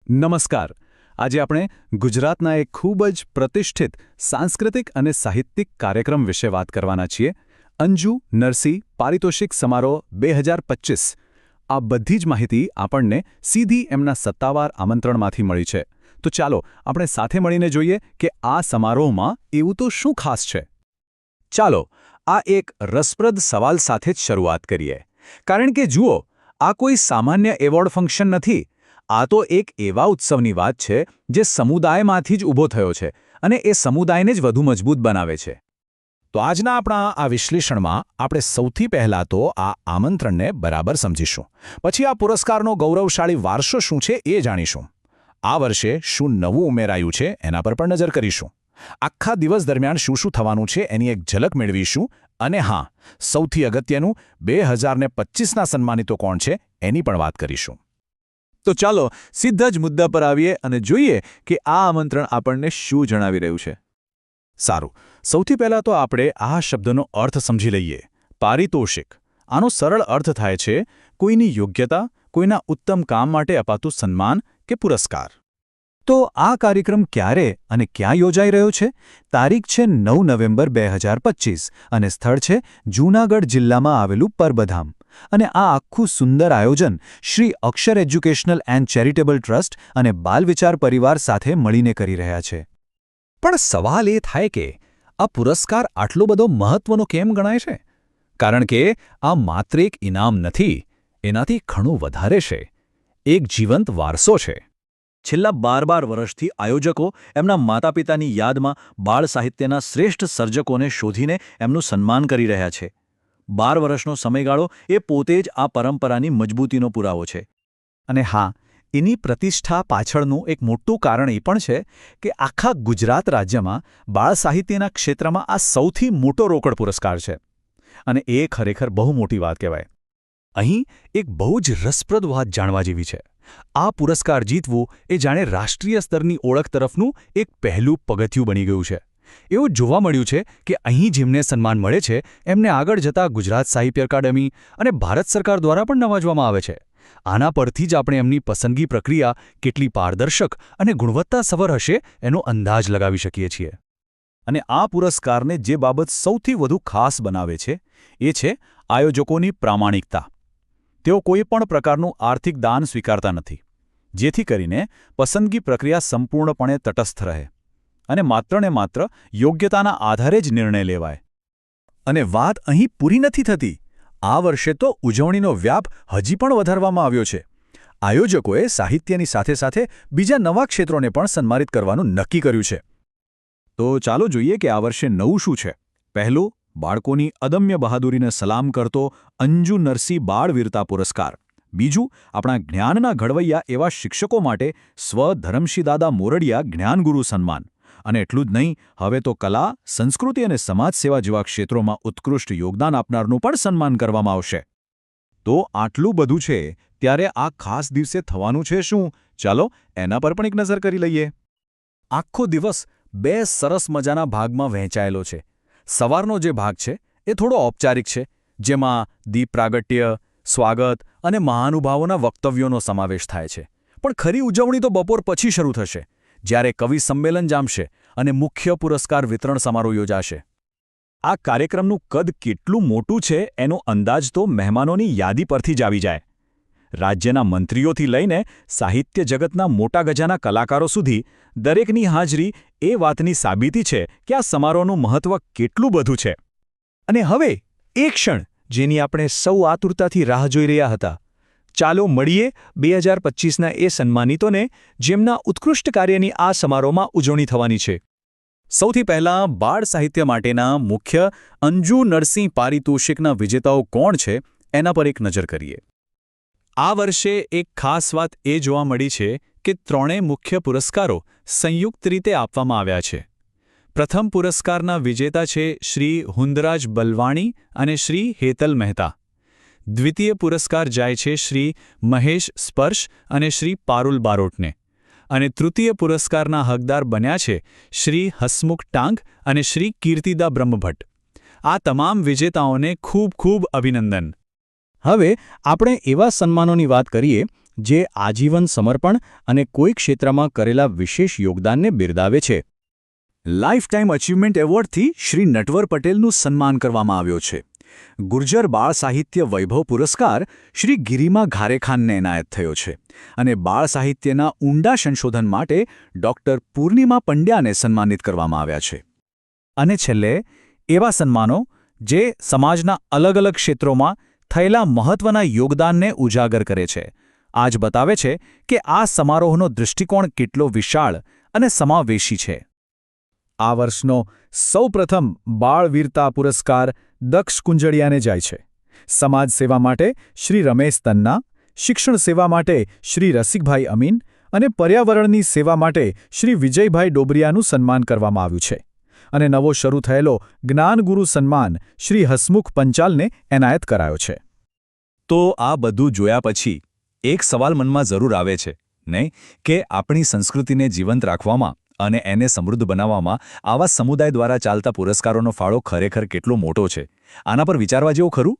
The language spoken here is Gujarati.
નમસ્કાર. આજે આપણે ગુજરાતના એક ખૂબ જ પ્રતિષ્ઠિત સાંસ્કૃતિક અને સાહિત્યિક કાર્યક્રમ વિશે વાત કરવાના છીએ. અંજુ નરસિંહ પારિતોષિક સમારોહ 2025. આ બધી જ માહિતી આપણને સીધી એમના સત્તાવાર આમંત્રણમાંથી મળી છે. તો ચાલો આપણે સાથે મળીને જોઈએ કે આ સમારોહમાં એવું તો શું ખાસ છે. ચાલો આ એક રસપ્રદ સવાલ સાથે જ શરૂઆત કરીએ. કારણ કે જુઓ, આ કોઈ સામાન્ય એવોર્ડ ફંક્શન નથી. આ તો એક એવા ઉત્સવની વાત છે જે સમુદાયમાંથી જ ઊભો થયો છે અને એ સમુદાયને જ વધુ મજબૂત બનાવે છે. તો આજના આપણા આ વિશ્લેષણમાં આપણે સૌથી પહેલાં તો આ આમંત્રણને બરાબર સમજીશું. પછી આ પુરસ્કારનો ગૌરવશાળી વારસો શું છે એ જાણીશું. આ વર્ષે શું નવું ઉમેરાયું છે એના પર પણ નજર કરીશું. આખા દિવસ દરમિયાન શું શું થવાનું છે એની એક ઝલક મેળવીશું. અને હા, સૌથી અગત્યનું 2025ના સન્માનિતો કોણ છે એની પણ વાત કરીશું. તો ચાલો સીધા જ મુદ્દા પર આવીએ અને જોઈએ કે આ આમંત્રણ આપણને શું જણાવી રહ્યું છે. સારું, સૌથી પહેલાં તો આપણે આ શબ્દનો અર્થ સમજી લઈએ. પારિતોષિક. આનો સરળ અર્થ થાય છે કોઈની યોગ્યતા, કોઈના ઉત્તમ કામ માટે અપાતું સન્માન કે પુરસ્કાર. તો આ કાર્યક્રમ ક્યારે અને ક્યાં યોજાઈ રહ્યો છે? તારીખ છે 9 નવેમ્બર 2025 અને સ્થળ છે જૂનાગઢ જિલ્લામાં આવેલું પરબધામ. અને આ આખું સુંદર આયોજન શ્રી અક્ષર એજ્યુકેશનલ એન્ડ ચેરિટેબલ ટ્રસ્ટ અને બાલ વિચાર પરિવાર સાથે મળીને કરી રહ્યા છે. પણ સવાલ એ થાય કે આ પુરસ્કાર આટલો બધો મહત્વનો કેમ ગણાય છે? કારણ કે આ માત્ર એક ઇનામ નથી, એનાથી ઘણું વધારે છે. એક જીવંત વારસો છે. છેલ્લા 12 વર્ષથી આયોજકો એમના માતાપિતાની યાદમાં બાળ સાહિત્યના શ્રેષ્ઠ સર્જકોને શોધીને એમનું સન્માન કરી રહ્યા છે. 12 વર્ષનો સમયગાળો એ પોતે જ આ પરંપરાની મજબૂતીનો પુરાવો છે. અને હા, એની પ્રતિષ્ઠા પાછળનું એક મોટું કારણ એ પણ છે કે આખા ગુજરાત રાજ્યમાં બાળ સાહિત્યના ક્ષેત્રમાં આ સૌથી મોટો રોકડ પુરસ્કાર છે. અને એ ખરેખર બહુ મોટી વાત કહેવાય. અહીં એક બહુ જ રસપ્રદ વાત જાણવા જેવી છે. આ પુરસ્કાર જીતવું એ જાણે રાષ્ટ્રીય સ્તરની ઓળખ તરફનું એક પહેલું પગથિયું બની ગયું છે. એવું જોવા મળ્યું છે કે અહીં જેમને સન્માન મળે છે એમને આગળ જતા ગુજરાત સાહિત્ય અકાદમી અને ભારત સરકાર દ્વારા પણ નવાજવામાં આવે છે. આના પરથી જ આપણે એમની પસંદગી પ્રક્રિયા કેટલી પારદર્શક અને ગુણવત્તાસભર હશે એનો અંદાજ લગાવી શકીએ છીએ. અને આ પુરસ્કારને જે બાબત સૌથી વધુ ખાસ બનાવે છે એ છે આયોજકોની પ્રામાણિકતા. તેઓ કોઈ પણ પ્રકારનું આર્થિક દાન સ્વીકારતા નથી, જેથી કરીને પસંદગી પ્રક્રિયા સંપૂર્ણપણે તટસ્થ રહે અને માત્ર ને માત્ર યોગ્યતાના આધારે જ નિર્ણય લેવાય. અને વાત અહીં પૂરી નથી થતી. આ વર્ષે તો ઉજવણીનો વ્યાપ હજી પણ વધારવામાં આવ્યો છે. આયોજકોએ સાહિત્યની સાથે સાથે બીજા નવા ક્ષેત્રોને પણ સન્માનિત કરવાનું નક્કી કર્યું છે. તો ચાલો જોઈએ કે આ વર્ષે નવું શું છે. પહેલું, બાળકોની અદમ્ય બહાદુરીને સલામ કરતો અંજુ નરસિંહ બાળ વીરતા પુરસ્કાર. બીજું, આપણા જ્ઞાનના ઘડવૈયા એવા શિક્ષકો માટે સ્વ ધરમશી દાદા મોરડિયા જ્ઞાનગુરુ સન્માન. અને એટલું જ નહીં, હવે તો કલા, સંસ્કૃતિ અને સમાજ સેવા જેવા ક્ષેત્રોમાં ઉત્કૃષ્ટ યોગદાન આપનારનું પણ સન્માન કરવામાં આવશે. તો આટલું બધું છે, ત્યારે આ ખાસ દિવસે થવાનું છે શું? ચાલો એના પર પણ એક નજર કરી લઈએ. આખો દિવસ 2 સરસ મજાના ભાગમાં વહેંચાયેલો છે. સવારનો જે ભાગ છે એ થોડો ઔપચારિક છે, જેમાં દીપ પ્રાગટ્ય, સ્વાગત અને મહાનુભાવોના વક્તવ્યોનો સમાવેશ થાય છે. પણ ખરી ઉજવણી તો બપોર પછી શરૂ થશે, જ્યારે કવિ સંમેલન જામશે અને મુખ્ય પુરસ્કાર વિતરણ સમારોહ યોજાશે. આ કાર્યક્રમનું કદ કેટલું મોટું છે એનો અંદાજ તો મહેમાનોની યાદી પરથી જ આવી જાય. રાજ્યના મંત્રીઓથી લઈને સાહિત્ય જગતના મોટા ગજાના કલાકારો સુધી દરેકની હાજરી એ વાતની સાબિતી છે કે આ સમારોહનું મહત્વ કેટલું બધું છે. અને હવે એક ક્ષણ જેની આપણે સૌ આતુરતાથી રાહ જોઈ રહ્યા હતા. ચાલો મળીએ 2025ના એ સન્માનિતોને જેમના ઉત્કૃષ્ટ કાર્યની આ સમારોહમાં ઉજવણી થવાની છે. સૌથી પહેલાં બાળ સાહિત્ય માટેના મુખ્ય અંજુ નરસિંહ પારિતોષિકના વિજેતાઓ કોણ છે એના પર એક નજર કરીએ. આ વર્ષે એક ખાસ વાત એ જોવા મળી છે કે ત્રણેય મુખ્ય પુરસ્કારો સંયુક્ત રીતે આપવામાં આવ્યા છે. પ્રથમ પુરસ્કારના વિજેતા છે શ્રી હુંદરાજ બલવાણી અને શ્રી હેતલ મહેતા. દ્વિતીય પુરસ્કાર જાય છે શ્રી મહેશ સ્પર્શ અને શ્રી પારુલ બારોટને. અને તૃતીય પુરસ્કારના હકદાર બન્યા છે શ્રી હસમુખ ટાંગ અને શ્રી કીર્તિદા બ્રહ્મભટ્ટ. આ તમામ વિજેતાઓને ખૂબ ખૂબ અભિનંદન. હવે આપણે એવા સન્માનોની વાત કરીએ જે આજીવન સમર્પણ અને કોઈ ક્ષેત્રમાં કરેલા વિશેષ યોગદાનને બિરદાવે છે. લાઇફ ટાઈમ અચીવમેન્ટ એવોર્ડથી શ્રી નટવર પટેલનું સન્માન કરવામાં આવ્યો છે. ગુર્જર બાળ સાહિત્ય વૈભવ પુરસ્કાર શ્રી ગિરિમા ઘારેખાનને એનાયત થયો છે અને બાળ સાહિત્યના ઊંડા સંશોધન માટે ડૉક્ટર પૂર્ણિમા પંડ્યાને સન્માનિત કરવામાં આવ્યા છે. અને છેલ્લે એવા સન્માનો જે સમાજના અલગ અલગ ક્ષેત્રોમાં થયેલા મહત્વના યોગદાનને ઉજાગર કરે છે. આ જ બતાવે છે કે આ સમારોહનો દૃષ્ટિકોણ કેટલો વિશાળ અને સમાવેશી છે. આ વર્ષનો સૌપ્રથમ બાળ વીરતા પુરસ્કાર દક્ષ કુંજળિયાને જાય છે. સમાજ સેવા માટે શ્રી રમેશ તન્ના, શિક્ષણ સેવા માટે શ્રી રસિકભાઈ અમીન અને પર્યાવરણની સેવા માટે શ્રી વિજયભાઈ ડોબરિયાનું સન્માન કરવામાં આવ્યું છે. અને નવો શરૂ થયેલો જ્ઞાનગુરુ સન્માન શ્રી હસમુખ પંચાલને એનાયત કરાયો છે. તો આ બધું જોયા પછી એક સવાલ મનમાં જરૂર આવે છે, નહીં કે આપણી સંસ્કૃતિને જીવંત રાખવામાં અને એને સમૃદ્ધ બનાવવામાં આવા સમુદાય દ્વારા ચાલતા પુરસ્કારોનો ફાળો ખરેખર કેટલો મોટો છે. આના પર વિચારવા જેવું ખરું?